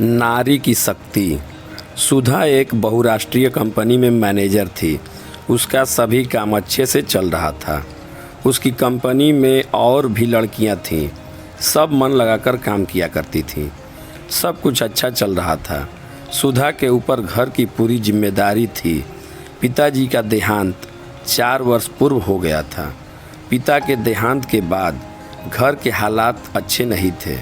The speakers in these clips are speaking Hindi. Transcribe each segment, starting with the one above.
नारी की शक्ति। सुधा एक बहुराष्ट्रीय कंपनी में मैनेजर थी। उसका सभी काम अच्छे से चल रहा था। उसकी कंपनी में और भी लड़कियां थीं। सब मन लगाकर काम किया करती थीं। सब कुछ अच्छा चल रहा था। सुधा के ऊपर घर की पूरी जिम्मेदारी थी। पिताजी का देहांत 4 वर्ष पूर्व हो गया था। पिता के देहांत के बाद घर के हालात अच्छे नहीं थे।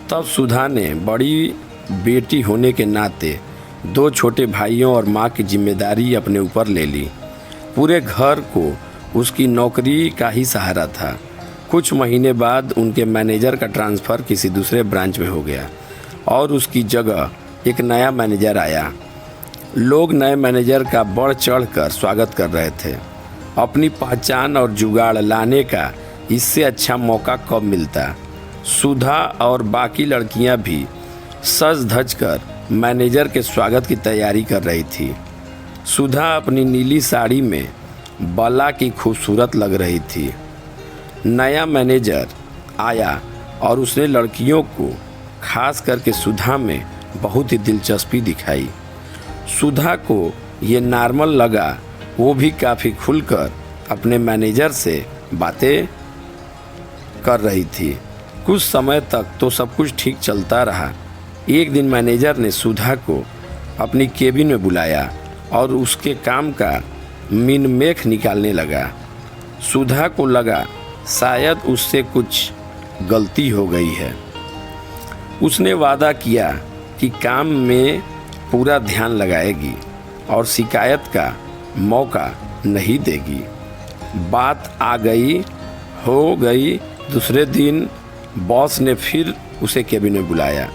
तब सुधा ने बड़ी बेटी होने के नाते 2 छोटे भाइयों और माँ की जिम्मेदारी अपने ऊपर ले ली। पूरे घर को उसकी नौकरी का ही सहारा था। कुछ महीने बाद उनके मैनेजर का ट्रांसफ़र किसी दूसरे ब्रांच में हो गया और उसकी जगह एक नया मैनेजर आया। लोग नए मैनेजर का बढ़ चढ़ कर स्वागत कर रहे थे। अपनी पहचान और जुगाड़ लाने का इससे अच्छा मौका कब मिलता। सुधा और बाकी लड़कियां भी सज धज कर मैनेजर के स्वागत की तैयारी कर रही थी। सुधा अपनी नीली साड़ी में बाला की खूबसूरत लग रही थी। नया मैनेजर आया और उसने लड़कियों को खास करके सुधा में बहुत ही दिलचस्पी दिखाई। सुधा को ये नॉर्मल लगा। वो भी काफ़ी खुलकर अपने मैनेजर से बातें कर रही थी। कुछ समय तक तो सब कुछ ठीक चलता रहा। एक दिन मैनेजर ने सुधा को अपनी केबिन में बुलाया और उसके काम का मिनमेख निकालने लगा। सुधा को लगा शायद उससे कुछ गलती हो गई है। उसने वादा किया कि काम में पूरा ध्यान लगाएगी और शिकायत का मौका नहीं देगी। बात आ गई हो गई। दूसरे दिन बॉस ने फिर उसे केबिन में बुलाया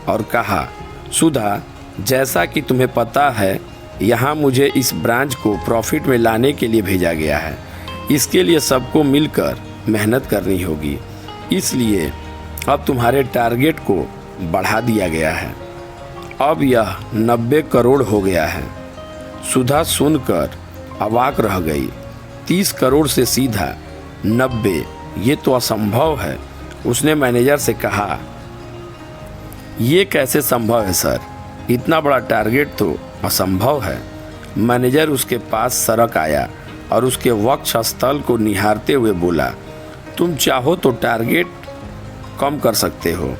और कहा, सुधा, जैसा कि तुम्हें पता है, यहाँ मुझे इस ब्रांच को प्रॉफिट में लाने के लिए भेजा गया है। इसके लिए सबको मिलकर मेहनत करनी होगी। इसलिए अब तुम्हारे टारगेट को बढ़ा दिया गया है। अब यह 90 करोड़ हो गया है। सुधा सुनकर अवाक रह गई। 30 करोड़ से सीधा 90, ये तो असंभव है। उसने मैनेजर से कहा, ये कैसे संभव है सर? इतना बड़ा टारगेट तो असंभव है। मैनेजर उसके पास सरक आया और उसके वक्षस्थल को निहारते हुए बोला, तुम चाहो तो टारगेट कम कर सकते हो।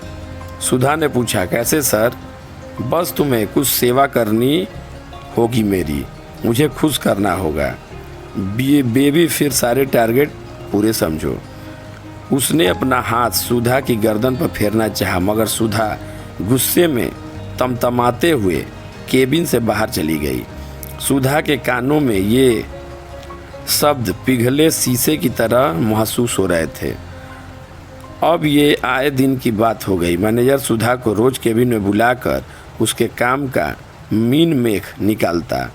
सुधा ने पूछा, कैसे सर? बस तुम्हें कुछ सेवा करनी होगी मेरी, मुझे खुश करना होगा। बेबी फिर सारे टारगेट पूरे समझो। उसने अपना हाथ सुधा की गर्दन पर फेरना चाहा, मगर सुधा गुस्से में तमतमाते हुए केबिन से बाहर चली गई। सुधा के कानों में ये शब्द पिघले शीशे की तरह महसूस हो रहे थे। अब ये आए दिन की बात हो गई। मैनेजर सुधा को रोज केबिन में बुलाकर उसके काम का मीन मेख निकालता।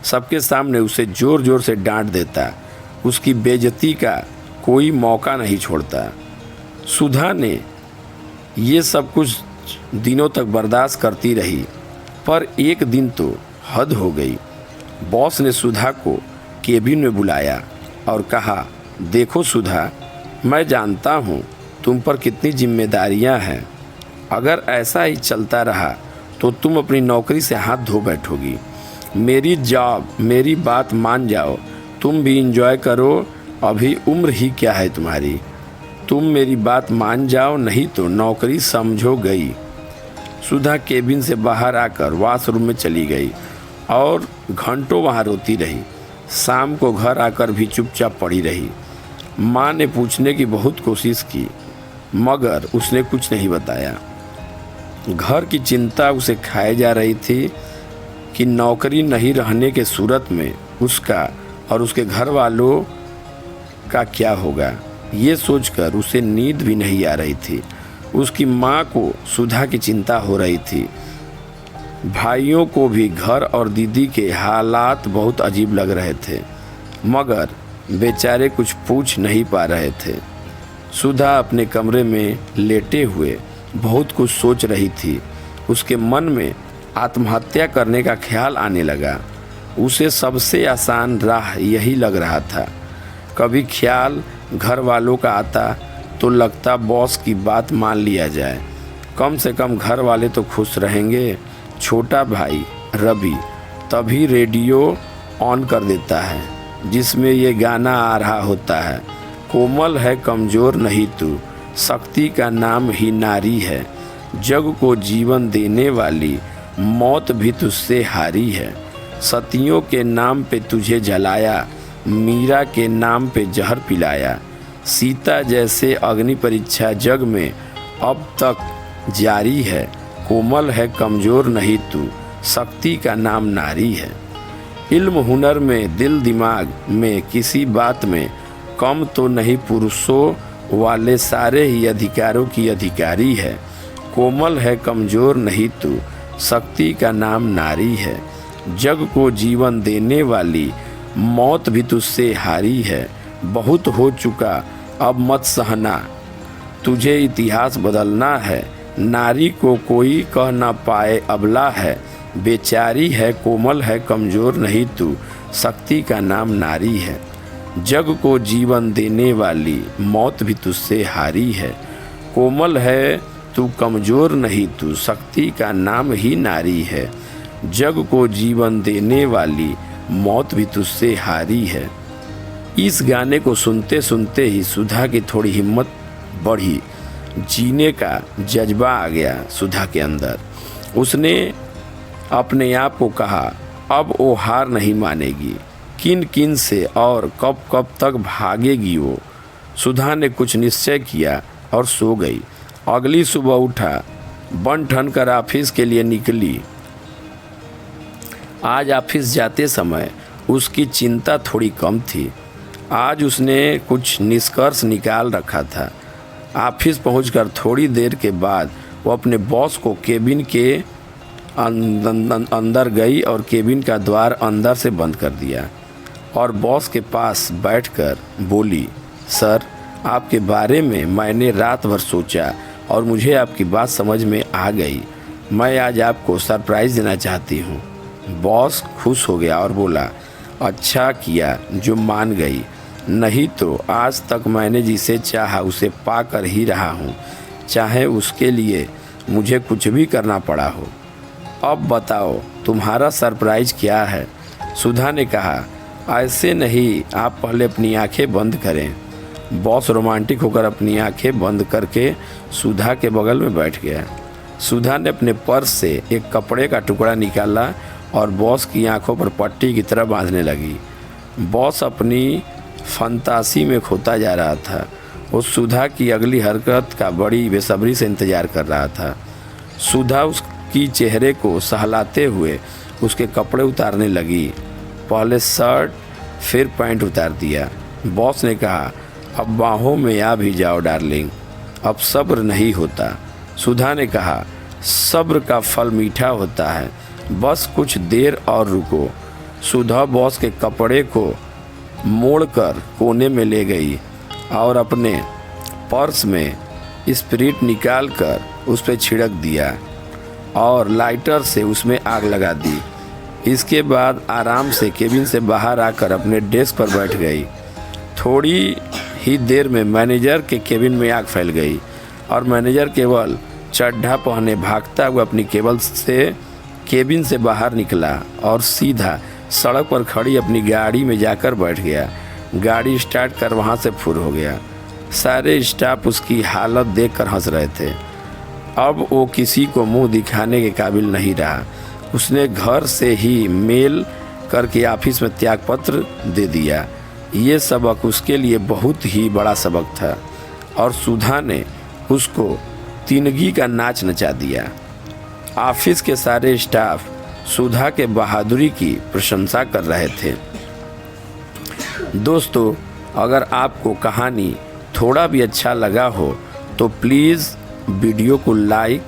सबके सामने उसे ज़ोर ज़ोर से डांट देता। उसकी बेइज्जती का कोई मौका नहीं छोड़ता। सुधा ने ये सब कुछ दिनों तक बर्दाश्त करती रही, पर एक दिन तो हद हो गई। बॉस ने सुधा को केबिन में बुलाया और कहा, देखो सुधा, मैं जानता हूँ तुम पर कितनी जिम्मेदारियाँ हैं। अगर ऐसा ही चलता रहा तो तुम अपनी नौकरी से हाथ धो बैठोगी। मेरी जॉब, मेरी बात मान जाओ। तुम भी इंजॉय करो, अभी उम्र ही क्या है तुम्हारी। तुम मेरी बात मान जाओ, नहीं तो नौकरी समझो गई। सुधा केबिन से बाहर आकर वॉशरूम में चली गई और घंटों वहाँ रोती रही। शाम को घर आकर भी चुपचाप पड़ी रही। माँ ने पूछने की बहुत कोशिश की, मगर उसने कुछ नहीं बताया। घर की चिंता उसे खाए जा रही थी कि नौकरी नहीं रहने के सूरत में उसका और उसके घर वालों का क्या होगा। ये सोचकर उसे नींद भी नहीं आ रही थी। उसकी माँ को सुधा की चिंता हो रही थी। भाइयों को भी घर और दीदी के हालात बहुत अजीब लग रहे थे, मगर बेचारे कुछ पूछ नहीं पा रहे थे। सुधा अपने कमरे में लेटे हुए बहुत कुछ सोच रही थी। उसके मन में आत्महत्या करने का ख्याल आने लगा। उसे सबसे आसान राह यही लग रहा था। कभी ख्याल घर वालों का आता तो लगता बॉस की बात मान लिया जाए, कम से कम घर वाले तो खुश रहेंगे। छोटा भाई रवि तभी रेडियो ऑन कर देता है जिसमें ये गाना आ रहा होता है, कोमल है कमज़ोर नहीं तू, शक्ति का नाम ही नारी है, जग को जीवन देने वाली मौत भी तुझसे हारी है। सतियों के नाम पे तुझे जलाया, मीरा के नाम पे जहर पिलाया, सीता जैसे अग्नि परीक्षा जग में अब तक जारी है, कोमल है कमज़ोर नहीं तू, शक्ति का नाम नारी है। इल्म हुनर में दिल दिमाग में किसी बात में कम तो नहीं, पुरुषों वाले सारे ही अधिकारों की अधिकारी है, कोमल है कमज़ोर नहीं तू, शक्ति का नाम नारी है, जग को जीवन देने वाली मौत भी तुझसे हारी है। बहुत हो चुका अब मत सहना, तुझे इतिहास बदलना है, नारी को कोई कह ना पाए अबला है, बेचारी है कोमल है कमज़ोर नहीं तू, शक्ति का नाम नारी है, जग को जीवन देने वाली मौत भी तुझसे हारी है, कोमल है तू कमज़ोर नहीं तू, शक्ति का नाम ही नारी है, जग को जीवन देने वाली मौत भी तुझसे हारी है। इस गाने को सुनते सुनते ही सुधा की थोड़ी हिम्मत बढ़ी, जीने का जज्बा आ गया सुधा के अंदर। उसने अपने आप को कहा अब वो हार नहीं मानेगी, किन किन से और कब कब तक भागेगी वो। सुधा ने कुछ निश्चय किया और सो गई। अगली सुबह उठा, बन ठन कर ऑफिस के लिए निकली। आज ऑफिस जाते समय उसकी चिंता थोड़ी कम थी। आज उसने कुछ निष्कर्ष निकाल रखा था। ऑफिस पहुंचकर थोड़ी देर के बाद वो अपने बॉस को केबिन के अंदर गई और केबिन का द्वार अंदर से बंद कर दिया और बॉस के पास बैठकर बोली, सर आपके बारे में मैंने रात भर सोचा और मुझे आपकी बात समझ में आ गई। मैं आज आपको सरप्राइज़ देना चाहती हूँ। बॉस खुश हो गया और बोला, अच्छा किया जो मान गई, नहीं तो आज तक मैंने जिसे चाहा उसे पा कर ही रहा हूँ, चाहे उसके लिए मुझे कुछ भी करना पड़ा हो। अब बताओ तुम्हारा सरप्राइज़ क्या है? सुधा ने कहा, ऐसे नहीं, आप पहले अपनी आंखें बंद करें। बॉस रोमांटिक होकर अपनी आंखें बंद करके सुधा के बगल में बैठ गया। सुधा ने अपने पर्स से एक कपड़े का टुकड़ा निकाला और बॉस की आंखों पर पट्टी की तरह बांधने लगी। बॉस अपनी फंतासी में खोता जा रहा था। वो सुधा की अगली हरकत का बड़ी बेसब्री से इंतज़ार कर रहा था। सुधा उसकी चेहरे को सहलाते हुए उसके कपड़े उतारने लगी। पहले शर्ट फिर पैंट उतार दिया। बॉस ने कहा, अब बाहों में आ भी जाओ डार्लिंग, अब सब्र नहीं होता। सुधा ने कहा, सब्र का फल मीठा होता है, बस कुछ देर और रुको। सुधा बॉस के कपड़े को मोड़कर कोने में ले गई और अपने पर्स में स्पिरिट निकालकर उस पर छिड़क दिया और लाइटर से उसमें आग लगा दी। इसके बाद आराम से केबिन से बाहर आकर अपने डेस्क पर बैठ गई। थोड़ी ही देर में मैनेजर के केबिन में आग फैल गई और मैनेजर केवल चड्ढा पहने भागता हुआ अपनी केबिन से बाहर निकला और सीधा सड़क पर खड़ी अपनी गाड़ी में जाकर बैठ गया। गाड़ी स्टार्ट कर वहाँ से फुर हो गया। सारे स्टाफ उसकी हालत देखकर हंस रहे थे। अब वो किसी को मुंह दिखाने के काबिल नहीं रहा। उसने घर से ही मेल करके ऑफिस में त्यागपत्र दे दिया। ये सबक उसके लिए बहुत ही बड़ा सबक था और सुधा ने उसको तिनगी का नाच नचा दिया। ऑफिस के सारे स्टाफ सुधा के बहादुरी की प्रशंसा कर रहे थे। दोस्तों, अगर आपको कहानी थोड़ा भी अच्छा लगा हो तो प्लीज़ वीडियो को लाइक,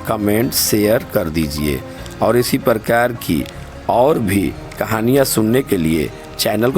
कमेंट, शेयर कर दीजिए और इसी प्रकार की और भी कहानियाँ सुनने के लिए चैनल को